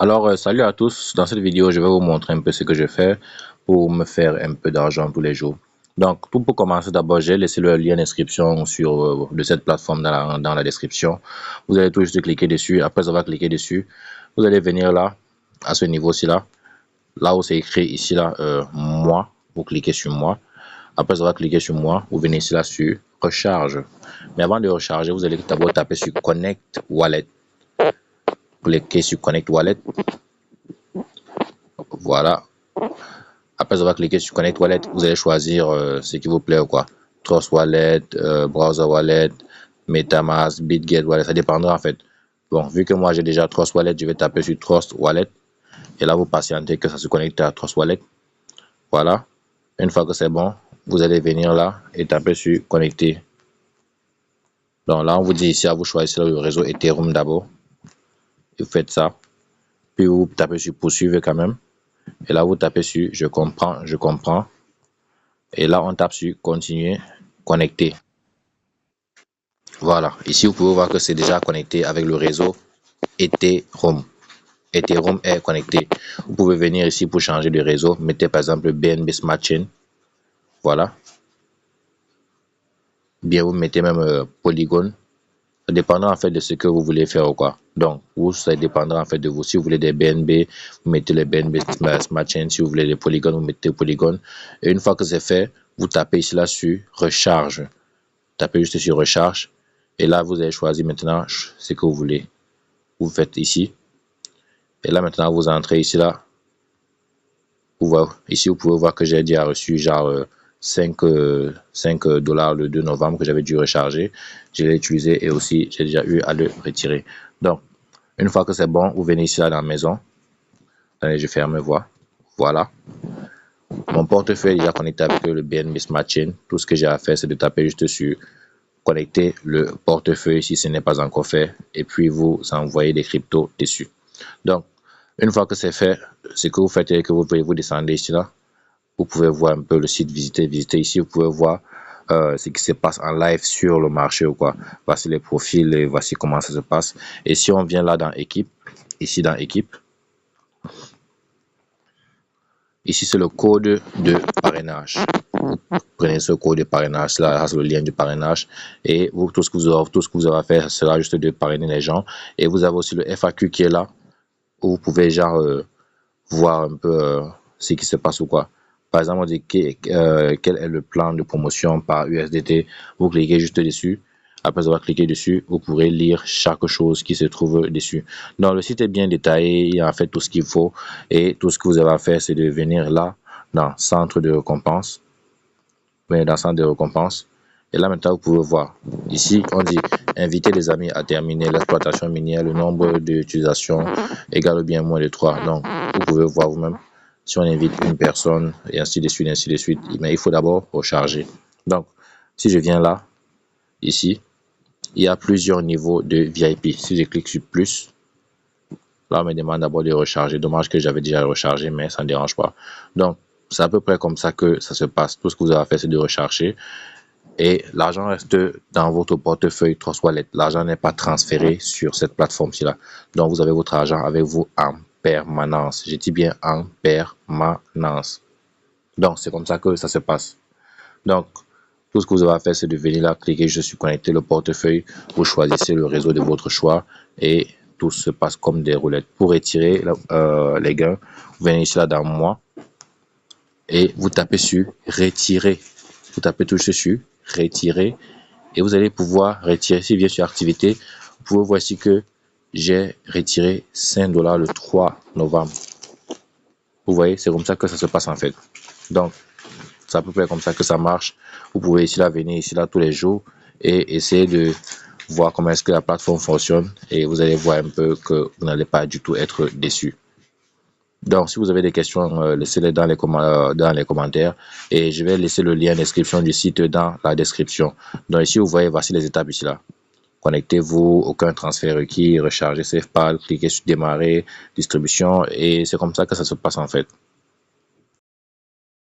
Alors, salut à tous. Dans cette vidéo, je vais vous montrer un peu ce que je fais pour me faire un peu d'argent tous les jours. Donc, pour commencer, d'abord, j'ai laissé le lien d'inscription de cette plateforme dans la description. Vous allez tout juste cliquer dessus. Après avoir cliqué dessus, vous allez venir là, à ce niveau-ci là où c'est écrit ici là, moi. Vous cliquez sur moi. Après avoir cliqué sur moi, vous venez ici là sur recharge. Mais avant de recharger, vous allez d'abord taper sur Connect Wallet. Cliquez sur Connect Wallet. Voilà. Après avoir cliqué sur Connect Wallet, vous allez choisir ce qui vous plaît ou quoi. Trust Wallet, Browser Wallet, MetaMask, BitGet Wallet, ça dépendra en fait. Bon, vu que moi j'ai déjà Trust Wallet, je vais taper sur Trust Wallet. Et là, vous patientez que ça se connecte à Trust Wallet. Voilà. Une fois que c'est bon, vous allez venir là et taper sur Connecter. Donc là, on vous dit ici à vous choisir le réseau Ethereum d'abord. Vous faites ça. Puis vous tapez sur Poursuivre quand même. Et là, vous tapez sur Je comprends, je comprends. Et là, on tape sur Continuer, connecter. Voilà. Ici, vous pouvez voir que c'est déjà connecté avec le réseau Ethereum. Ethereum est connecté. Vous pouvez venir ici pour changer de réseau. Mettez par exemple BNB Smart Chain. Voilà. Bien, vous mettez même Polygon. Ça dépendra en fait de ce que vous voulez faire ou quoi. Donc, ça dépendra en fait de vous. Si vous voulez des BNB, vous mettez les BNB Smart Chain. Si vous voulez les Polygon, vous mettez Polygon. Et une fois que c'est fait, vous tapez ici là sur Recharge. Tapez juste sur Recharge. Et là, vous allez choisir maintenant ce que vous voulez. Vous faites ici. Et là, maintenant, vous entrez ici là. Ici, vous pouvez voir que j'ai déjà reçu genre 5 dollars le 2 novembre que j'avais dû recharger. Je l'ai utilisé et aussi j'ai déjà eu à le retirer. Donc, une fois que c'est bon, vous venez ici là dans la maison. Allez, je ferme, voilà. Mon portefeuille est déjà connecté avec le BNB Smart Chain. Tout ce que j'ai à faire, c'est de taper juste sur connecter le portefeuille si ce n'est pas encore fait. Et puis, vous envoyez des cryptos dessus. Donc, une fois que c'est fait, ce que vous faites est que vous descendez ici là. Vous pouvez voir un peu le site, visiter ici. Vous pouvez voir ce qui se passe en live sur le marché ou quoi. Voici les profils et voici comment ça se passe. Et si on vient là dans équipe, ici dans équipe, ici c'est le code de parrainage. Vous prenez ce code de parrainage là, c'est le lien du parrainage et vous, tout ce que vous aurez à faire sera juste de parrainer les gens. Et vous avez aussi le FAQ qui est là où vous pouvez genre voir un peu ce qui se passe ou quoi. Par exemple, on dit quel est le plan de promotion par USDT. Vous cliquez juste dessus. Après avoir cliqué dessus, vous pourrez lire chaque chose qui se trouve dessus. Donc, le site est bien détaillé. Il y a en fait tout ce qu'il faut. Et tout ce que vous avez à faire, c'est de venir là, dans Centre de récompense. Mais dans Centre de récompense. Et là, maintenant, vous pouvez voir. Ici, on dit inviter les amis à terminer l'exploitation minière. Le nombre d'utilisations égale bien moins de 3. Donc, vous pouvez voir vous-même. Si on invite une personne, et ainsi de suite, ainsi de suite. Mais il faut d'abord recharger. Donc, si je viens là, ici, il y a plusieurs niveaux de VIP. Si je clique sur plus, là, on me demande d'abord de recharger. Dommage que j'avais déjà rechargé, mais ça ne dérange pas. Donc, c'est à peu près comme ça que ça se passe. Tout ce que vous avez à faire, c'est de recharger. Et l'argent reste dans votre portefeuille Trust Wallet. L'argent n'est pas transféré sur cette plateforme-ci là. Donc, vous avez votre argent avec vous en permanence. Je dis bien en permanence. Donc, c'est comme ça que ça se passe. Donc, tout ce que vous avez à faire, c'est de venir là, cliquer juste sur connecter le portefeuille. Vous choisissez le réseau de votre choix et tout se passe comme des roulettes. Pour retirer les gains, vous venez ici là dans moi et vous tapez sur retirer. Vous tapez tout sur retirer et vous allez pouvoir retirer. Si vous venez sur activité, vous pouvez voir ici que j'ai retiré 5 dollars le 3 novembre. Vous voyez, c'est comme ça que ça se passe en fait. Donc, c'est à peu près comme ça que ça marche. Vous pouvez ici là venir ici là tous les jours et essayer de voir comment est-ce que la plateforme fonctionne et vous allez voir un peu que vous n'allez pas du tout être déçu. Donc, si vous avez des questions, laissez-les dans les commentaires et je vais laisser le lien d'inscription du site dans la description. Donc, ici, vous voyez, voici les étapes ici là. Connectez-vous, aucun transfert requis, rechargez SafePal, cliquez sur démarrer, distribution et c'est comme ça que ça se passe en fait.